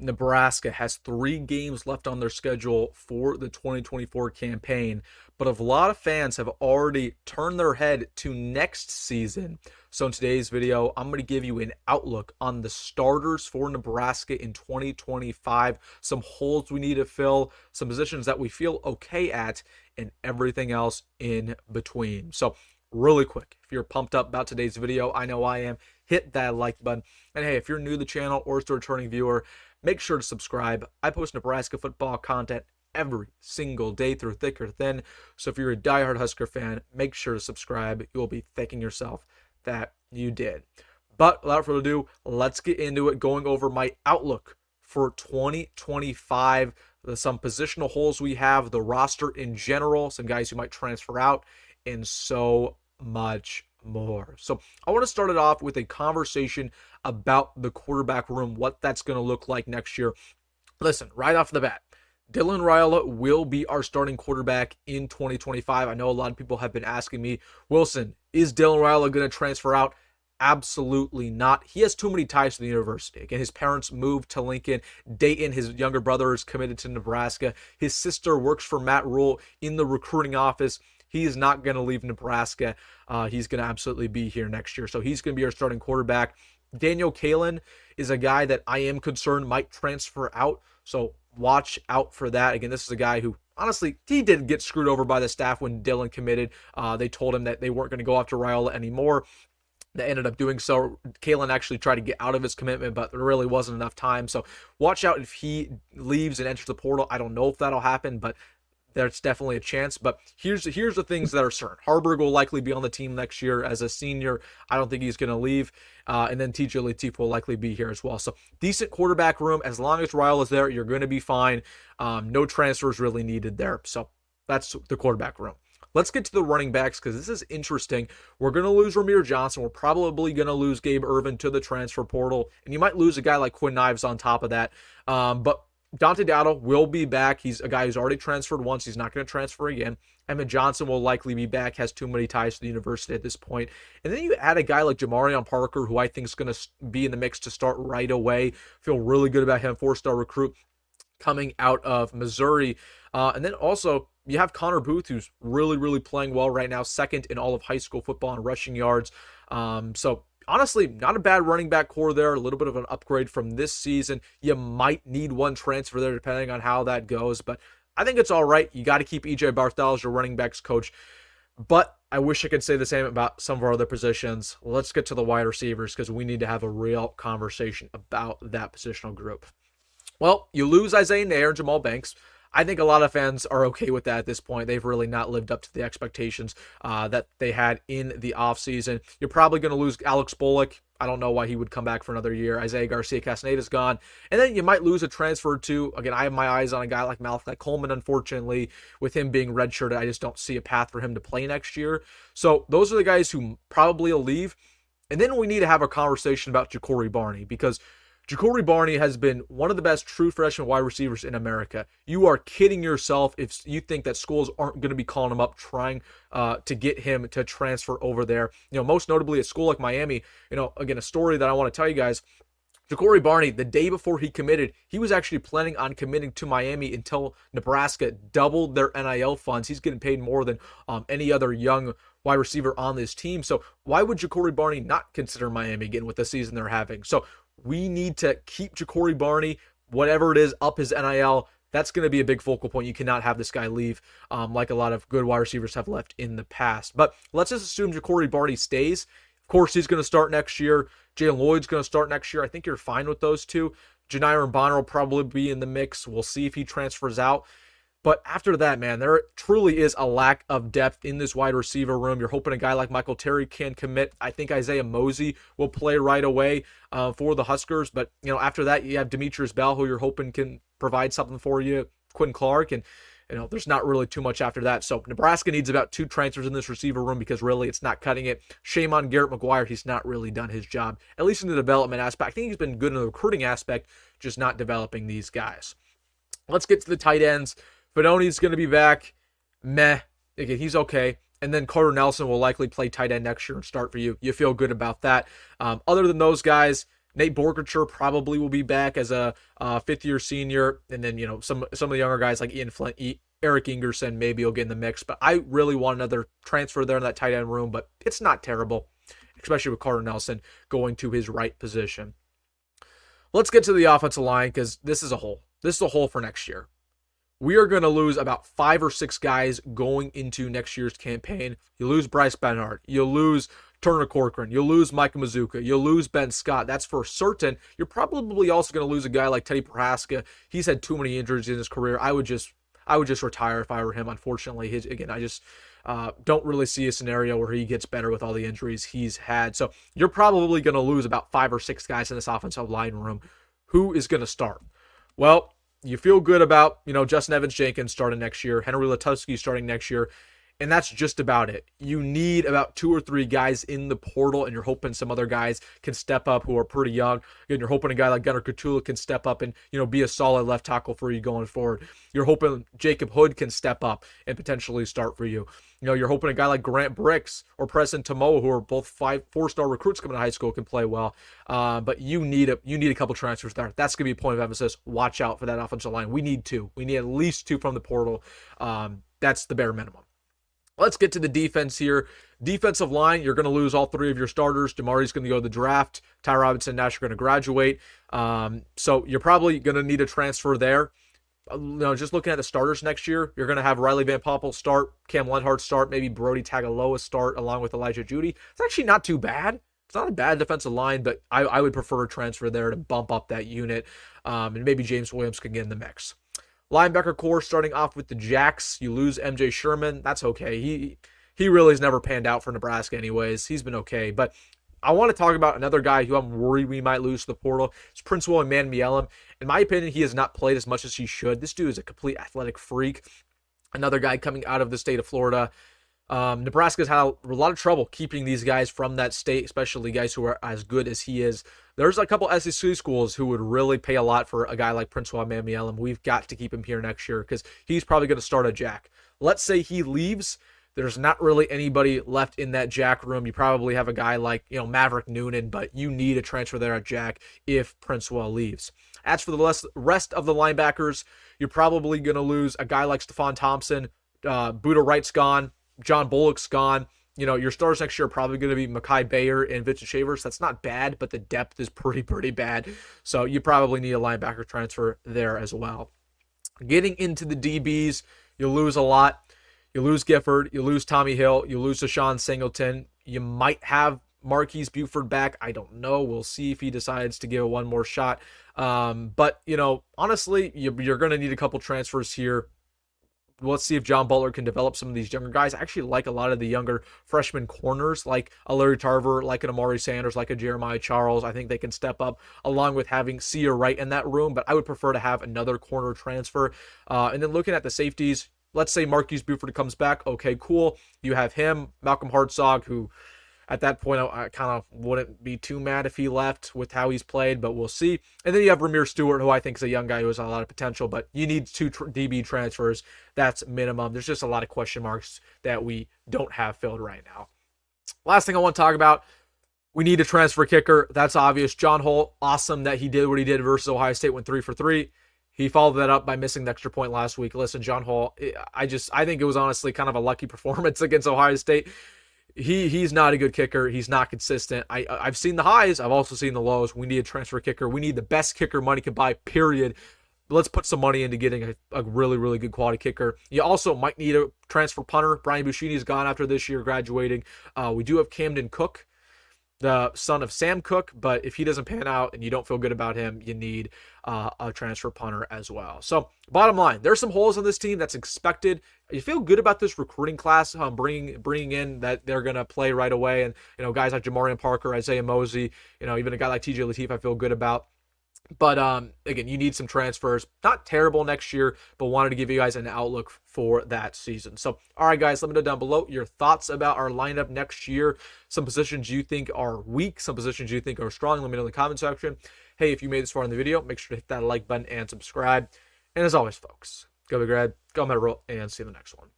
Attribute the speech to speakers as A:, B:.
A: Nebraska has 3 games left on their schedule for the 2024 campaign, but a lot of fans have already turned their head to next season. So in today's video, I'm going to give you an outlook on the starters for Nebraska in 2025, some holes we need to fill, some positions that we feel okay at, and everything else in between. So really quick, if you're pumped up about today's video, I know I am, hit that like button. And hey, if you're new to the channel or just a returning viewer, make sure to subscribe. I post Nebraska football content every single day through thick or thin. So if you're a diehard Husker fan, make sure to subscribe. You'll be thanking yourself that you did. But without further ado, let's get into it, going over my outlook for 2025, some positional holes we have, the roster in general, some guys who might transfer out, and so much more. So I want to start it off with a conversation about the quarterback room, what that's going to look like next year. Listen, right off the bat, Dylan Raiola will be our starting quarterback in 2025. I know a lot of people have been asking me, Wilson, is Dylan Raiola going to transfer out? Absolutely not. He has too many ties to the university. Again, his parents moved to Lincoln. Dayton, his younger brother, is committed to Nebraska. His sister works for Matt Rhule in the recruiting office. He is not going to leave Nebraska. He's going to absolutely be here next year. So he's going to be our starting quarterback. Daniel Kalen is a guy that I am concerned might transfer out. So watch out for that. Again, this is a guy who, honestly, he did get screwed over by the staff when Dylan committed. They told him that they weren't going to go after Raiola anymore. They ended up doing so. Kalen actually tried to get out of his commitment, but there really wasn't enough time. So watch out if he leaves and enters the portal. I don't know if that'll happen, but there's definitely a chance. But here's the things that are certain. Hoiberg will likely be on the team next year as a senior. I don't think he's going to leave. And then TJ Latif will likely be here as well. So decent quarterback room. As long as Rhule is there, you're going to be fine. No transfers really needed there. So that's the quarterback room. Let's get to the running backs because this is interesting. We're going to lose Ramir Johnson. We're probably going to lose Gabe Ervin to the transfer portal. And you might lose a guy like Quinn Ives on top of that. But Dante Dowdle will be back. He's a guy who's already transferred once. He's not going to transfer again. Emmett Johnson will likely be back, has too many ties to the university at this point. And then you add a guy like Jamarion Parker, who I think is going to be in the mix to start right away. Feel really good about him, 4-star recruit coming out of Missouri. And then also you have Connor Booth, who's really, really playing well right now, second in all of high school football in rushing yards. So honestly, not a bad running back core there. A little bit of an upgrade from this season. You might need one transfer there depending on how that goes, but I think it's all right. You got to keep EJ Barthel as your running backs coach, but I wish I could say the same about some of our other positions. Let's get to the wide receivers because we need to have a real conversation about that positional group. Well, you lose Isaiah Nair and Jamal Banks. I think a lot of fans are okay with that at this point. They've really not lived up to the expectations that they had in the offseason. You're probably going to lose Alex Bullock. I don't know why he would come back for another year. Isaiah Garcia-Castaneda's gone. And then you might lose a transfer to, again, I have my eyes on a guy like Malachi Coleman, unfortunately. With him being redshirted, I just don't see a path for him to play next year. So those are the guys who probably will leave. And then we need to have a conversation about Ja'Cory Barney because Ja'Cory Barney has been one of the best true freshman wide receivers in America. You are kidding yourself if you think that schools aren't going to be calling him up trying to get him to transfer over there. You know, most notably a school like Miami. You know, again, a story that I want to tell you guys. Ja'Cory Barney, the day before he committed, he was actually planning on committing to Miami until Nebraska doubled their NIL funds. He's getting paid more than any other young wide receiver on this team. So why would Ja'Cory Barney not consider Miami again with the season they're having? So we need to keep Ja'Cory Barney, whatever it is, up his NIL. That's going to be a big focal point. You cannot have this guy leave like a lot of good wide receivers have left in the past. But let's just assume Ja'Cory Barney stays. Of course, he's going to start next year. Jalen Lloyd's going to start next year. I think you're fine with those two. Janiron Bonner will probably be in the mix. We'll see if he transfers out. But after that, man, there truly is a lack of depth in this wide receiver room. You're hoping a guy like Michael Terry can commit. I think Isaiah Mosey will play right away for the Huskers. But, you know, after that, you have Demetrius Bell, who you're hoping can provide something for you, Quinn Clark, and, you know, there's not really too much after that. So Nebraska needs about 2 transfers in this receiver room because really it's not cutting it. Shame on Garrett McGuire. He's not really done his job, at least in the development aspect. I think he's been good in the recruiting aspect, just not developing these guys. Let's get to the tight ends. Fidoni's going to be back. Meh. Again, he's okay. And then Carter Nelson will likely play tight end next year and start for you. You feel good about that. Other than those guys, Nate Borgercher probably will be back as a fifth-year senior, and then some of the younger guys like Ian Flint, Eric Ingerson maybe will get in the mix. But I really want another transfer there in that tight end room, but it's not terrible, especially with Carter Nelson going to his right position. Let's get to the offensive line because this is a hole. This is a hole for next year. We are going to lose about 5 or 6 guys going into next year's campaign. You lose Bryce Benhart. You lose Turner Corcoran. You'll lose Micah Mazuka. You'll lose Ben Scott. That's for certain. You're probably also going to lose a guy like Teddy Prohaska. He's had too many injuries in his career. I would just retire if I were him. Unfortunately, I just don't really see a scenario where he gets better with all the injuries he's had. So you're probably going to lose about 5 or 6 guys in this offensive line room. Who is going to start? Well, you feel good about, Justin Evans-Jenkins starting next year, Henry Letowski starting next year, and that's just about it. You need about 2 or 3 guys in the portal, and you're hoping some other guys can step up who are pretty young. And you're hoping a guy like Gunnar Kutula can step up and, be a solid left tackle for you going forward. You're hoping Jacob Hood can step up and potentially start for you. You're hoping a guy like Grant Bricks or Preston Tomoa, who are both 4-star recruits coming to high school, can play well. But you need a couple transfers there. That's going to be a point of emphasis. Watch out for that offensive line. We need 2. We need at least 2 from the portal. That's the bare minimum. Let's get to the defense here. Defensive line, you're going to lose all 3 of your starters. Damari's going to go to the draft. Ty Robinson, Nash are going to graduate. So you're probably going to need a transfer there. Just looking at the starters next year, you're going to have Riley Van Poppel start, Cam Lenhart start, maybe Brody Tagaloa start along with Elijah Judy. It's actually not too bad. It's not a bad defensive line, but I would prefer a transfer there to bump up that unit. And maybe James Williams can get in the mix. Linebacker core starting off with the Jacks. You lose MJ Sherman. That's okay. He really has never panned out for Nebraska anyways. He's been okay. But I want to talk about another guy who I'm worried we might lose to the portal. It's Prince William Mielem. In my opinion, he has not played as much as he should. This dude is a complete athletic freak. Another guy coming out of the state of Florida. Nebraska's had a lot of trouble keeping these guys from that state, especially guys who are as good as he is. There's a couple SEC schools who would really pay a lot for a guy like Prince William Mielem. We've got to keep him here next year because he's probably going to start a Jack. Let's say he leaves. There's not really anybody left in that Jack room. You probably have a guy like, Maverick Noonan, but you need a transfer there at Jack if Prince Will leaves. As for the rest of the linebackers, you're probably going to lose a guy like Stephon Thompson. Buda Wright's gone. John Bullock's gone. Your stars next year are probably going to be Mekhi Bayer and Vincent Shavers. That's not bad, but the depth is pretty bad. So you probably need a linebacker transfer there as well. Getting into the DBs, you lose a lot. You lose Gifford. You lose Tommy Hill. You lose Deshaun Singleton. You might have Marquise Buford back. I don't know. We'll see if he decides to give it one more shot. But, honestly, you're going to need a couple transfers here. Let's see if John Butler can develop some of these younger guys. I actually like a lot of the younger freshman corners, like a Larry Tarver, like an Amari Sanders, like a Jeremiah Charles. I think they can step up along with having Sia Wright in that room, but I would prefer to have another corner transfer. And then looking at the safeties, let's say Marquise Buford comes back. Okay, cool. You have him, Malcolm Hartzog, who at that point I kind of wouldn't be too mad if he left with how he's played, but we'll see. And then you have Ramir Stewart, who I think is a young guy who has a lot of potential, but you need 2 DB transfers. That's minimum. There's just a lot of question marks that we don't have filled right now. Last thing I want to talk about, we need a transfer kicker. That's obvious. John Holt, awesome that he did what he did versus Ohio State, went 3 for 3. He followed that up by missing the extra point last week. Listen, John Hall, I think it was honestly kind of a lucky performance against Ohio State. He's not a good kicker. He's not consistent. I've seen the highs. I've also seen the lows. We need a transfer kicker. We need the best kicker money can buy, period. Let's put some money into getting a really, really good quality kicker. You also might need a transfer punter. Brian Buschini is gone after this year, graduating. We do have Camden Cook, the son of Sam Cook, but if he doesn't pan out and you don't feel good about him, you need a transfer punter as well. So bottom line, there's some holes on this team that's expected. You feel good about this recruiting class, bringing in that they're going to play right away. And, guys like Jamarian Parker, Isaiah Mosey, even a guy like TJ Lateef, I feel good about. But again, you need some transfers. Not terrible next year, but wanted to give you guys an outlook for that season. So, all right, guys, let me know down below your thoughts about our lineup next year. Some positions you think are weak, some positions you think are strong. Let me know in the comment section. Hey, if you made this far in the video, make sure to hit that like button and subscribe. And as always, folks, go Big Red, go Rhule, and see you in the next one.